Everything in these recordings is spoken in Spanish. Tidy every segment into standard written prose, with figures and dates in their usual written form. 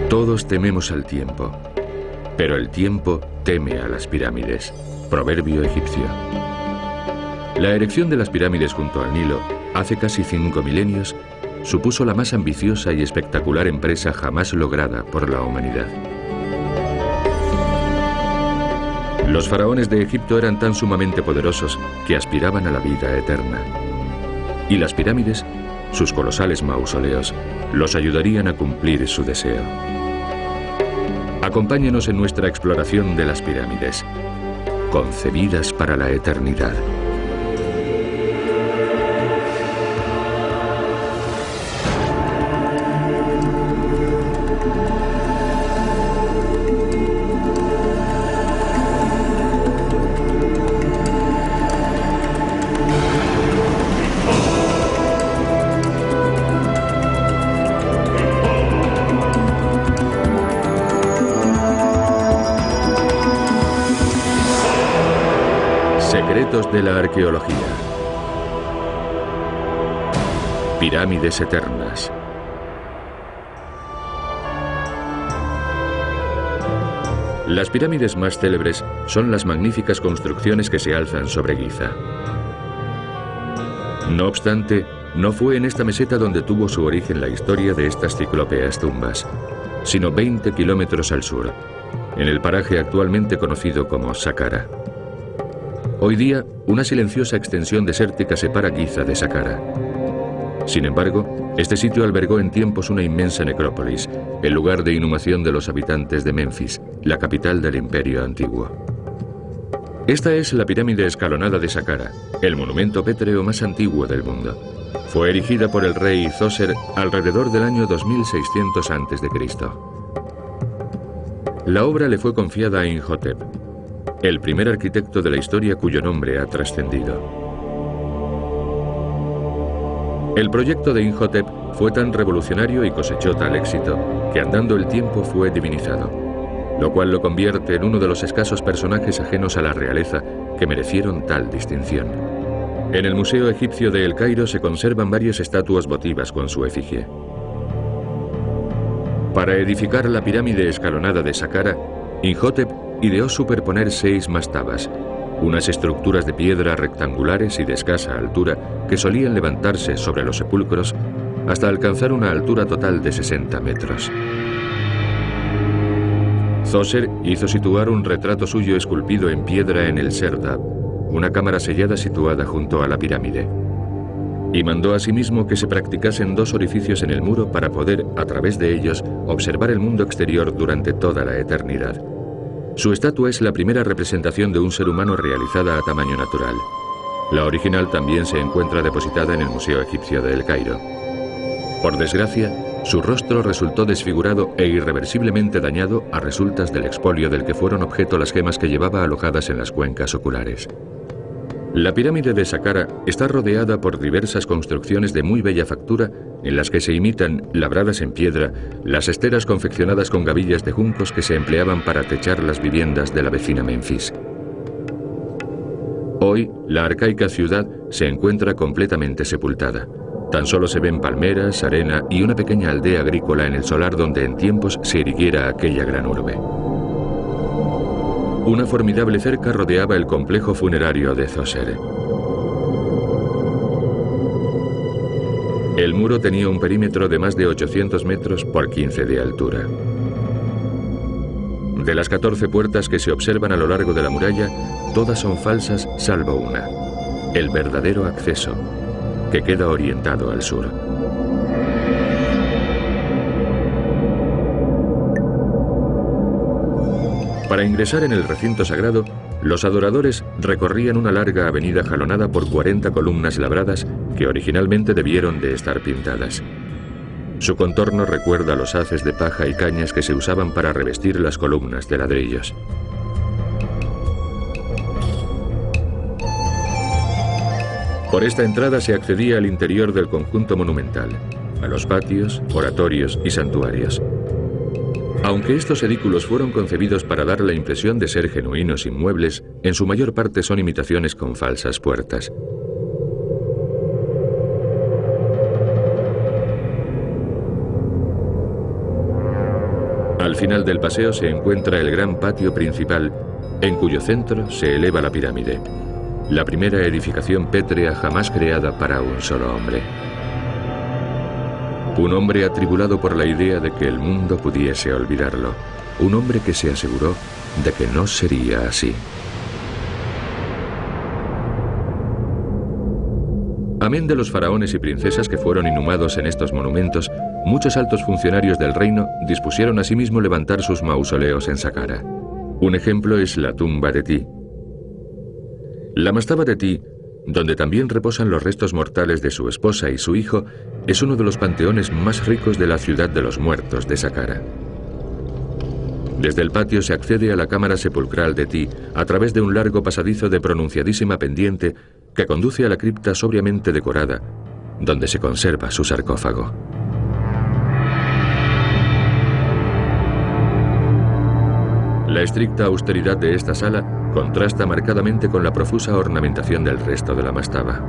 Todos tememos al tiempo, pero el tiempo teme a las pirámides. Proverbio egipcio. La erección de las pirámides junto al Nilo, hace casi 5 milenios, supuso la más ambiciosa y espectacular empresa jamás lograda por la humanidad. Los faraones de Egipto eran tan sumamente poderosos que aspiraban a la vida eterna. Y las pirámides, sus colosales mausoleos, los ayudarían a cumplir su deseo. Acompáñenos en nuestra exploración de las pirámides, concebidas para la eternidad. Secretos de la arqueología. Pirámides eternas. Las pirámides más célebres son las magníficas construcciones que se alzan sobre Giza. No obstante, no fue en esta meseta donde tuvo su origen la historia de estas ciclópeas tumbas, sino 20 kilómetros al sur, en el paraje actualmente conocido como Saqqara. Hoy día, una silenciosa extensión desértica separa Giza de Saqqara. Sin embargo, este sitio albergó en tiempos una inmensa necrópolis, el lugar de inhumación de los habitantes de Menfis, la capital del Imperio Antiguo. Esta es la pirámide escalonada de Saqqara, el monumento pétreo más antiguo del mundo. Fue erigida por el rey Zoser alrededor del año 2600 a.C. La obra le fue confiada a Imhotep, el primer arquitecto de la historia cuyo nombre ha trascendido. El proyecto de Imhotep fue tan revolucionario y cosechó tal éxito que andando el tiempo fue divinizado, lo cual lo convierte en uno de los escasos personajes ajenos a la realeza que merecieron tal distinción. En el Museo Egipcio de El Cairo se conservan varias estatuas votivas con su efigie. Para edificar la pirámide escalonada de Saqqara, Imhotep ideó superponer 6 mastabas, unas estructuras de piedra rectangulares y de escasa altura que solían levantarse sobre los sepulcros hasta alcanzar una altura total de 60 metros. Zoser hizo situar un retrato suyo esculpido en piedra en el Serdab, una cámara sellada situada junto a la pirámide, y mandó asimismo que se practicasen 2 orificios en el muro para poder, a través de ellos, observar el mundo exterior durante toda la eternidad. Su estatua es la primera representación de un ser humano realizada a tamaño natural. La original también se encuentra depositada en el Museo Egipcio de El Cairo. Por desgracia, su rostro resultó desfigurado e irreversiblemente dañado a resultas del expolio del que fueron objeto las gemas que llevaba alojadas en las cuencas oculares. La pirámide de Saqqara está rodeada por diversas construcciones de muy bella factura en las que se imitan, labradas en piedra, las esteras confeccionadas con gavillas de juncos que se empleaban para techar las viviendas de la vecina Menfis. Hoy, la arcaica ciudad se encuentra completamente sepultada. Tan solo se ven palmeras, arena y una pequeña aldea agrícola en el solar donde en tiempos se erigiera aquella gran urbe. Una formidable cerca rodeaba el complejo funerario de Zoser. El muro tenía un perímetro de más de 800 metros por 15 de altura. De las 14 puertas que se observan a lo largo de la muralla, todas son falsas salvo una, el verdadero acceso, que queda orientado al sur. Para ingresar en el recinto sagrado, los adoradores recorrían una larga avenida jalonada por 40 columnas labradas que originalmente debieron de estar pintadas. Su contorno recuerda los haces de paja y cañas que se usaban para revestir las columnas de ladrillos. Por esta entrada se accedía al interior del conjunto monumental, a los patios, oratorios y santuarios. Aunque estos edículos fueron concebidos para dar la impresión de ser genuinos inmuebles, en su mayor parte son imitaciones con falsas puertas. Al final del paseo se encuentra el gran patio principal, en cuyo centro se eleva la pirámide, la primera edificación pétrea jamás creada para un solo hombre. Un hombre atribulado por la idea de que el mundo pudiese olvidarlo. Un hombre que se aseguró de que no sería así. Amén de los faraones y princesas que fueron inhumados en estos monumentos, muchos altos funcionarios del reino dispusieron asimismo levantar sus mausoleos en Saqqara. Un ejemplo es la tumba de Ti. La mastaba de Ti, donde también reposan los restos mortales de su esposa y su hijo, es uno de los panteones más ricos de la ciudad de los muertos de Saqqara. Desde el patio se accede a la cámara sepulcral de Ti a través de un largo pasadizo de pronunciadísima pendiente que conduce a la cripta sobriamente decorada, donde se conserva su sarcófago. La estricta austeridad de esta sala contrasta marcadamente con la profusa ornamentación del resto de la mastaba.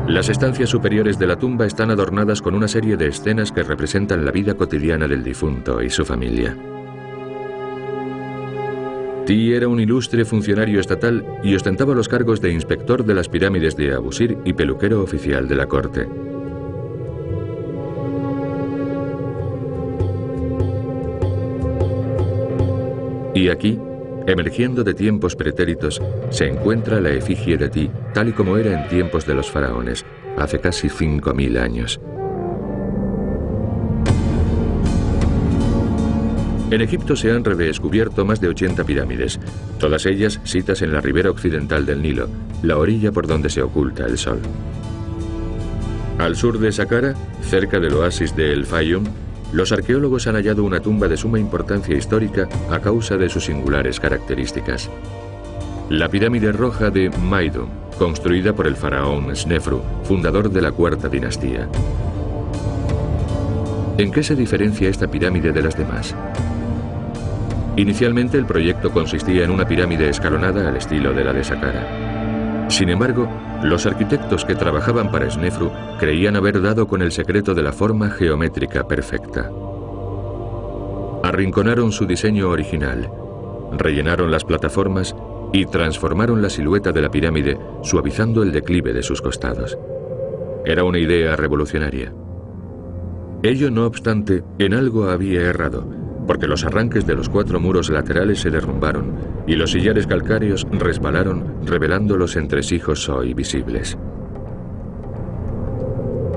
Las estancias superiores de la tumba están adornadas con una serie de escenas que representan la vida cotidiana del difunto y su familia. Ti era un ilustre funcionario estatal y ostentaba los cargos de inspector de las pirámides de Abusir y peluquero oficial de la corte. Y aquí, emergiendo de tiempos pretéritos, se encuentra la efigie de Ti, tal y como era en tiempos de los faraones, hace casi 5000 años. En Egipto se han redescubierto más de 80 pirámides, todas ellas sitas en la ribera occidental del Nilo, la orilla por donde se oculta el sol. Al sur de Saqqara, cerca del oasis de El Fayum, los arqueólogos han hallado una tumba de suma importancia histórica a causa de sus singulares características. La pirámide roja de Maidum, construida por el faraón Snefru, fundador de la cuarta dinastía. ¿En qué se diferencia esta pirámide de las demás? Inicialmente el proyecto consistía en una pirámide escalonada al estilo de la de Saqqara. Sin embargo, los arquitectos que trabajaban para Snefru creían haber dado con el secreto de la forma geométrica perfecta. Arrinconaron su diseño original, rellenaron las plataformas y transformaron la silueta de la pirámide, suavizando el declive de sus costados. Era una idea revolucionaria. Ello, no obstante, en algo había errado, porque los arranques de los 4 muros laterales se derrumbaron y los sillares calcáreos resbalaron, revelando los entresijos hoy visibles.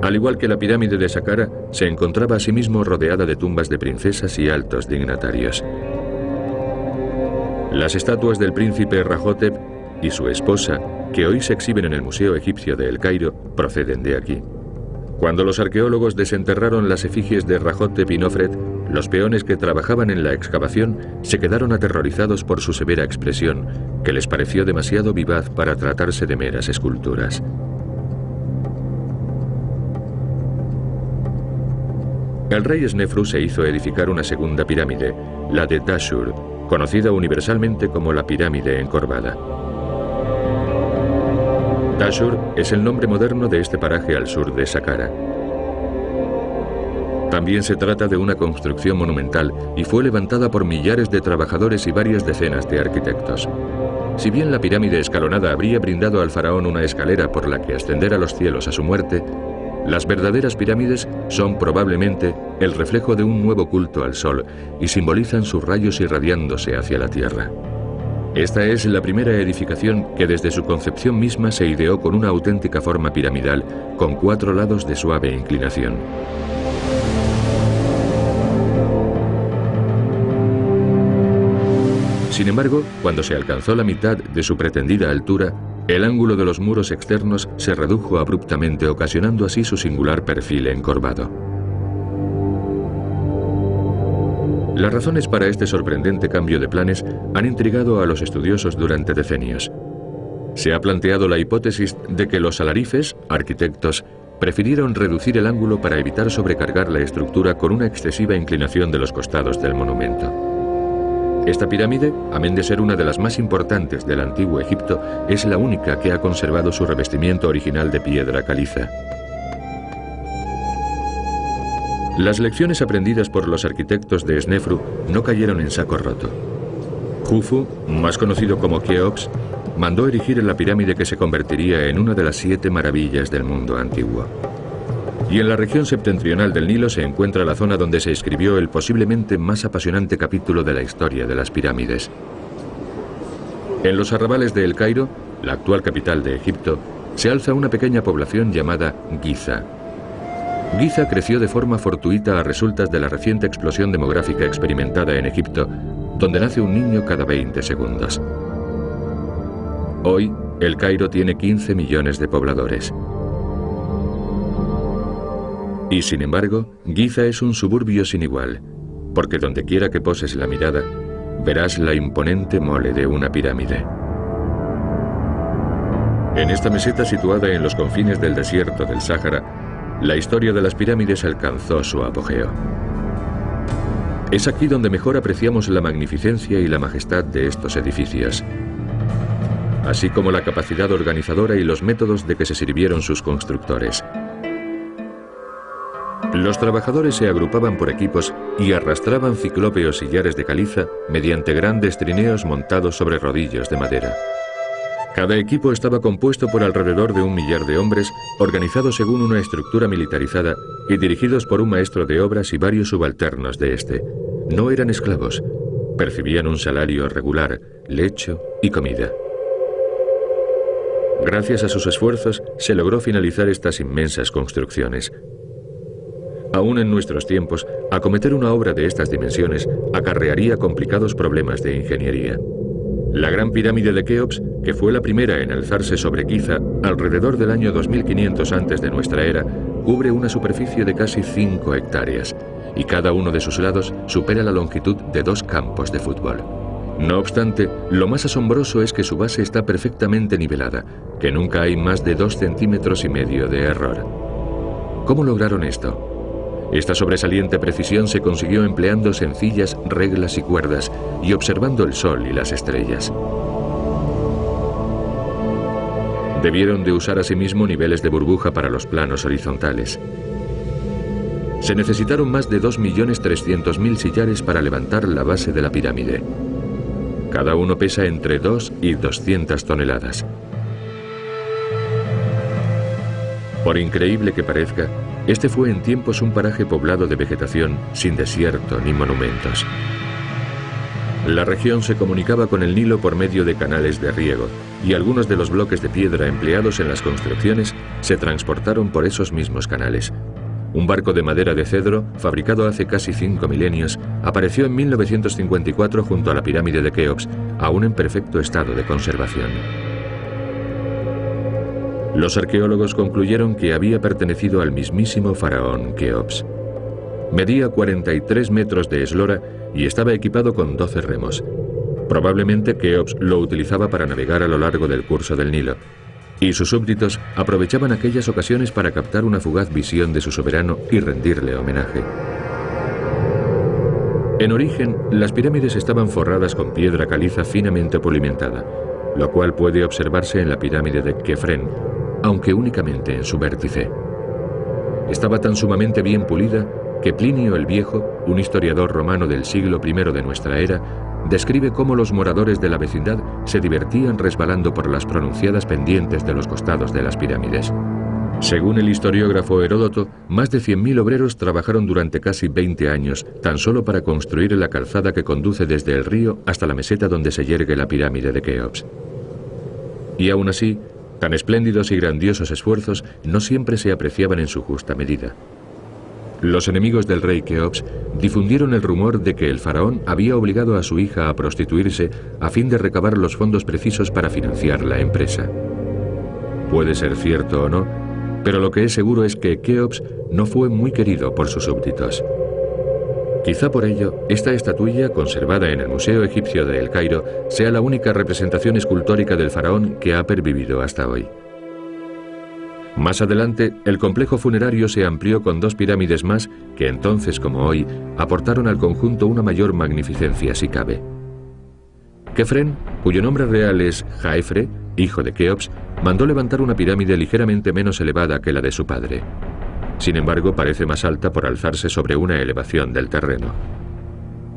Al igual que la pirámide de Saqqara, se encontraba asimismo rodeada de tumbas de princesas y altos dignatarios. Las estatuas del príncipe Rahotep y su esposa, que hoy se exhiben en el Museo Egipcio de El Cairo, proceden de aquí. Cuando los arqueólogos desenterraron las efigies de Rahotep y Nofret, los peones que trabajaban en la excavación se quedaron aterrorizados por su severa expresión, que les pareció demasiado vivaz para tratarse de meras esculturas. El rey Snefru se hizo edificar una segunda pirámide, la de Dashur, conocida universalmente como la pirámide encorvada. Dashur es el nombre moderno de este paraje al sur de Saqqara. También se trata de una construcción monumental y fue levantada por millares de trabajadores y varias decenas de arquitectos. Si bien la pirámide escalonada habría brindado al faraón una escalera por la que ascender a los cielos a su muerte, las verdaderas pirámides son probablemente el reflejo de un nuevo culto al sol y simbolizan sus rayos irradiándose hacia la tierra. Esta es la primera edificación que desde su concepción misma se ideó con una auténtica forma piramidal, con 4 lados de suave inclinación. Sin embargo, cuando se alcanzó la mitad de su pretendida altura, el ángulo de los muros externos se redujo abruptamente, ocasionando así su singular perfil encorvado. Las razones para este sorprendente cambio de planes han intrigado a los estudiosos durante decenios. Se ha planteado la hipótesis de que los alarifes, arquitectos, prefirieron reducir el ángulo para evitar sobrecargar la estructura con una excesiva inclinación de los costados del monumento. Esta pirámide, amén de ser una de las más importantes del antiguo Egipto, es la única que ha conservado su revestimiento original de piedra caliza. Las lecciones aprendidas por los arquitectos de Snefru no cayeron en saco roto. Jufu, más conocido como Keops, mandó erigir la pirámide que se convertiría en una de las 7 maravillas del mundo antiguo. Y en la región septentrional del Nilo se encuentra la zona donde se escribió el posiblemente más apasionante capítulo de la historia de las pirámides. En los arrabales de El Cairo, la actual capital de Egipto, se alza una pequeña población llamada Giza. Giza creció de forma fortuita a resultas de la reciente explosión demográfica experimentada en Egipto, donde nace un niño cada 20 segundos. Hoy, El Cairo tiene 15 millones de pobladores. Y sin embargo, Giza es un suburbio sin igual, porque donde quiera que poses la mirada, verás la imponente mole de una pirámide. En esta meseta situada en los confines del desierto del Sáhara, la historia de las pirámides alcanzó su apogeo. Es aquí donde mejor apreciamos la magnificencia y la majestad de estos edificios, así como la capacidad organizadora y los métodos de que se sirvieron sus constructores. Los trabajadores se agrupaban por equipos y arrastraban ciclópeos sillares de caliza mediante grandes trineos montados sobre rodillos de madera. Cada equipo estaba compuesto por alrededor de 1 millar de hombres, organizados según una estructura militarizada y dirigidos por un maestro de obras y varios subalternos de este. No eran esclavos, percibían un salario regular, lecho y comida. Gracias a sus esfuerzos se logró finalizar estas inmensas construcciones. Aún en nuestros tiempos, acometer una obra de estas dimensiones acarrearía complicados problemas de ingeniería. La Gran Pirámide de Keops, que fue la primera en alzarse sobre Giza alrededor del año 2500 antes de nuestra era, cubre una superficie de casi 5 hectáreas, y cada uno de sus lados supera la longitud de 2 campos de fútbol. No obstante, lo más asombroso es que su base está perfectamente nivelada, que nunca hay más de 2,5 centímetros de error. ¿Cómo lograron esto? Esta sobresaliente precisión se consiguió empleando sencillas reglas y cuerdas y observando el sol y las estrellas. Debieron de usar asimismo niveles de burbuja para los planos horizontales. Se necesitaron más de 2.300.000 sillares para levantar la base de la pirámide. Cada uno pesa entre 2 y 200 toneladas. Por increíble que parezca, este fue en tiempos un paraje poblado de vegetación, sin desierto ni monumentos. La región se comunicaba con el Nilo por medio de canales de riego, y algunos de los bloques de piedra empleados en las construcciones se transportaron por esos mismos canales. Un barco de madera de cedro, fabricado hace casi 5 milenios, apareció en 1954 junto a la pirámide de Keops, aún en perfecto estado de conservación. Los arqueólogos concluyeron que había pertenecido al mismísimo faraón Keops. Medía 43 metros de eslora y estaba equipado con 12 remos. Probablemente Keops lo utilizaba para navegar a lo largo del curso del Nilo, y sus súbditos aprovechaban aquellas ocasiones para captar una fugaz visión de su soberano y rendirle homenaje. En origen, las pirámides estaban forradas con piedra caliza finamente pulimentada, lo cual puede observarse en la pirámide de Kefren, aunque únicamente en su vértice. Estaba tan sumamente bien pulida que Plinio el Viejo, un historiador romano del siglo I de nuestra era, describe cómo los moradores de la vecindad se divertían resbalando por las pronunciadas pendientes de los costados de las pirámides. Según el historiógrafo Heródoto, más de 100.000 obreros trabajaron durante casi 20 años tan solo para construir la calzada que conduce desde el río hasta la meseta donde se yergue la pirámide de Keops. Y aún así, tan espléndidos y grandiosos esfuerzos no siempre se apreciaban en su justa medida. Los enemigos del rey Keops difundieron el rumor de que el faraón había obligado a su hija a prostituirse a fin de recabar los fondos precisos para financiar la empresa. Puede ser cierto o no, pero lo que es seguro es que Keops no fue muy querido por sus súbditos. Quizá por ello, esta estatuilla, conservada en el Museo Egipcio de El Cairo, sea la única representación escultórica del faraón que ha pervivido hasta hoy. Más adelante, el complejo funerario se amplió con 2 pirámides más que entonces como hoy aportaron al conjunto una mayor magnificencia si cabe. Kefren, cuyo nombre real es Jaefre, hijo de Keops, mandó levantar una pirámide ligeramente menos elevada que la de su padre. Sin embargo, parece más alta por alzarse sobre una elevación del terreno.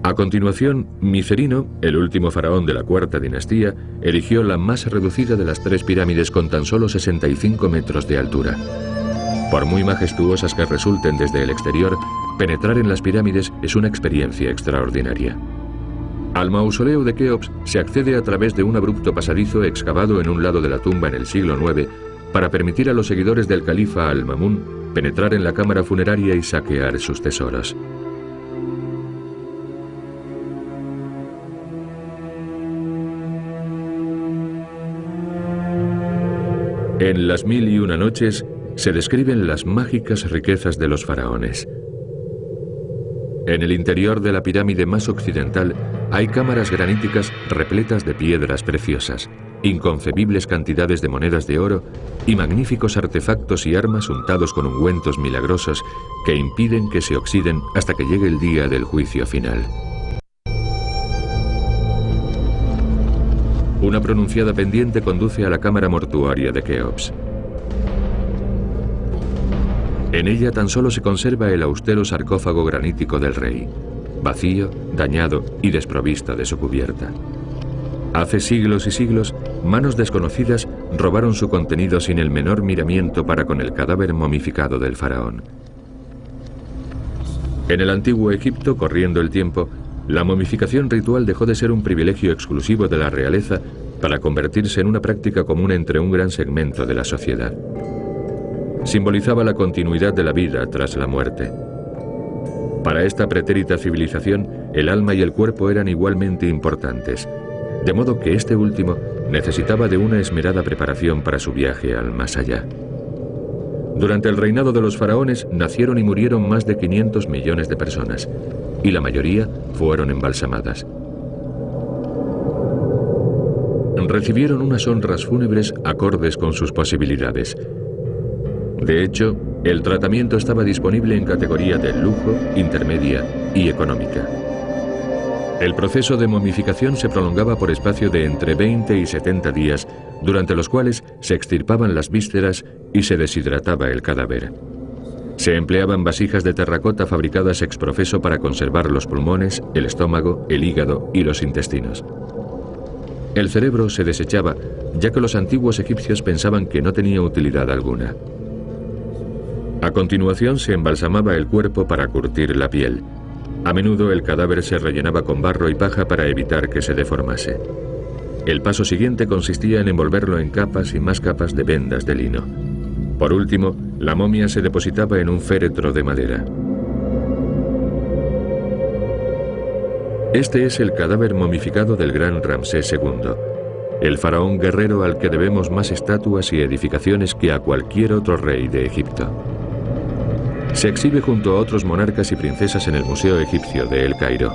A continuación, Micerino, el último faraón de la cuarta dinastía, erigió la más reducida de las 3 pirámides con tan solo 65 metros de altura. Por muy majestuosas que resulten desde el exterior, penetrar en las pirámides es una experiencia extraordinaria. Al mausoleo de Keops se accede a través de un abrupto pasadizo excavado en un lado de la tumba en el siglo IX para permitir a los seguidores del califa Al-Mamun penetrar en la cámara funeraria y saquear sus tesoros. En Las Mil y Una Noches se describen las mágicas riquezas de los faraones. En el interior de la pirámide más occidental hay cámaras graníticas repletas de piedras preciosas, inconcebibles cantidades de monedas de oro y magníficos artefactos y armas untados con ungüentos milagrosos que impiden que se oxiden hasta que llegue el día del juicio final. Una pronunciada pendiente conduce a la cámara mortuaria de Keops. En ella tan solo se conserva el austero sarcófago granítico del rey, vacío, dañado y desprovisto de su cubierta. Hace siglos y siglos, manos desconocidas robaron su contenido sin el menor miramiento para con el cadáver momificado del faraón. En el antiguo Egipto, corriendo el tiempo, la momificación ritual dejó de ser un privilegio exclusivo de la realeza para convertirse en una práctica común entre un gran segmento de la sociedad. Simbolizaba la continuidad de la vida tras la muerte. Para esta pretérita civilización, el alma y el cuerpo eran igualmente importantes, de modo que este último necesitaba de una esmerada preparación para su viaje al más allá. Durante el reinado de los faraones nacieron y murieron más de 500 millones de personas, y la mayoría fueron embalsamadas. Recibieron unas honras fúnebres acordes con sus posibilidades. De hecho, el tratamiento estaba disponible en categoría de lujo, intermedia y económica. El proceso de momificación se prolongaba por espacio de entre 20 y 70 días, durante los cuales se extirpaban las vísceras y se deshidrataba el cadáver. Se empleaban vasijas de terracota fabricadas ex professo para conservar los pulmones, el estómago, el hígado y los intestinos. El cerebro se desechaba, ya que los antiguos egipcios pensaban que no tenía utilidad alguna. A continuación se embalsamaba el cuerpo para curtir la piel. A menudo el cadáver se rellenaba con barro y paja para evitar que se deformase. El paso siguiente consistía en envolverlo en capas y más capas de vendas de lino. Por último, la momia se depositaba en un féretro de madera. Este es el cadáver momificado del gran Ramsés II, el faraón guerrero al que debemos más estatuas y edificaciones que a cualquier otro rey de Egipto. Se exhibe junto a otros monarcas y princesas en el Museo Egipcio de El Cairo.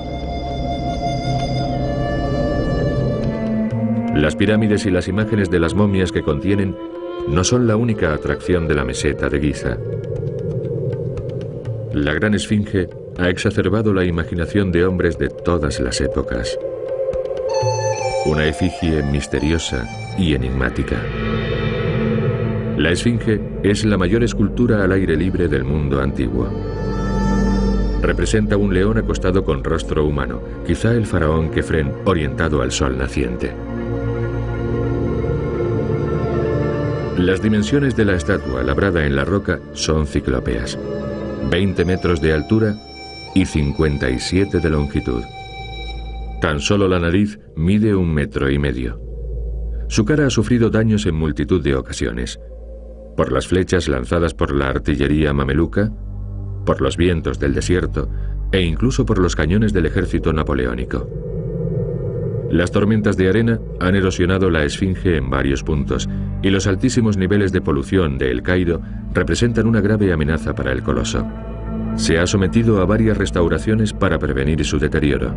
Las pirámides y las imágenes de las momias que contienen no son la única atracción de la meseta de Giza. La gran esfinge ha exacerbado la imaginación de hombres de todas las épocas. Una efigie misteriosa y enigmática. La esfinge es la mayor escultura al aire libre del mundo antiguo. Representa un león acostado con rostro humano, quizá el faraón Kefren orientado al sol naciente. Las dimensiones de la estatua labrada en la roca son ciclópeas, 20 metros de altura y 57 de longitud. Tan solo la nariz mide 1,5 metros. Su cara ha sufrido daños en multitud de ocasiones, por las flechas lanzadas por la artillería mameluca, por los vientos del desierto e incluso por los cañones del ejército napoleónico. Las tormentas de arena han erosionado la esfinge en varios puntos y los altísimos niveles de polución de El Cairo representan una grave amenaza para el coloso. Se ha sometido a varias restauraciones para prevenir su deterioro.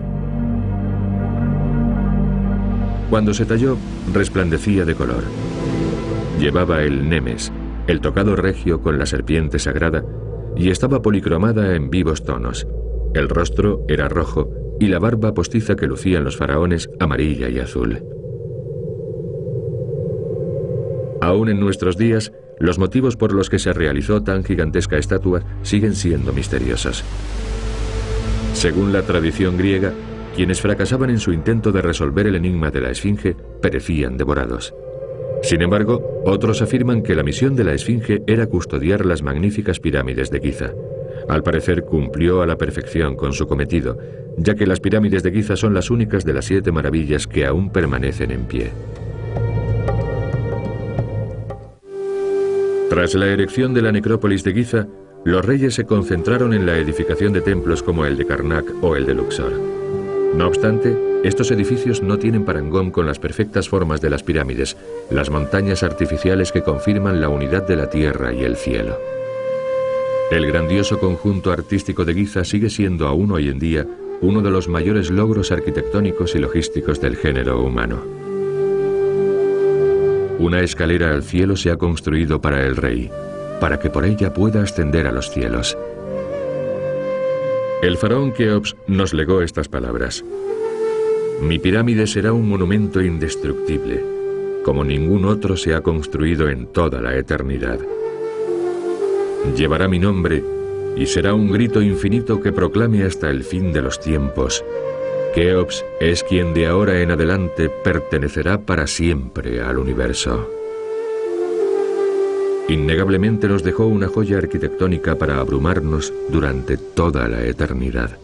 Cuando se talló, resplandecía de color. Llevaba el nemes, el tocado regio con la serpiente sagrada, y estaba policromada en vivos tonos. El rostro era rojo y la barba postiza que lucían los faraones amarilla y azul. Aún en nuestros días, los motivos por los que se realizó tan gigantesca estatua siguen siendo misteriosos. Según la tradición griega, quienes fracasaban en su intento de resolver el enigma de la Esfinge perecían devorados. Sin embargo, otros afirman que la misión de la Esfinge era custodiar las magníficas pirámides de Giza. Al parecer cumplió a la perfección con su cometido, ya que las pirámides de Giza son las únicas de las 7 maravillas que aún permanecen en pie. Tras la erección de la necrópolis de Giza, los reyes se concentraron en la edificación de templos como el de Karnak o el de Luxor. No obstante, estos edificios no tienen parangón con las perfectas formas de las pirámides, las montañas artificiales que confirman la unidad de la tierra y el cielo. El grandioso conjunto artístico de Giza sigue siendo aún hoy en día uno de los mayores logros arquitectónicos y logísticos del género humano. Una escalera al cielo se ha construido para el rey, para que por ella pueda ascender a los cielos. El faraón Keops nos legó estas palabras: «Mi pirámide será un monumento indestructible, como ningún otro se ha construido en toda la eternidad. Llevará mi nombre y será un grito infinito que proclame hasta el fin de los tiempos: Keops es quien de ahora en adelante pertenecerá para siempre al universo». Innegablemente nos dejó una joya arquitectónica para abrumarnos durante toda la eternidad.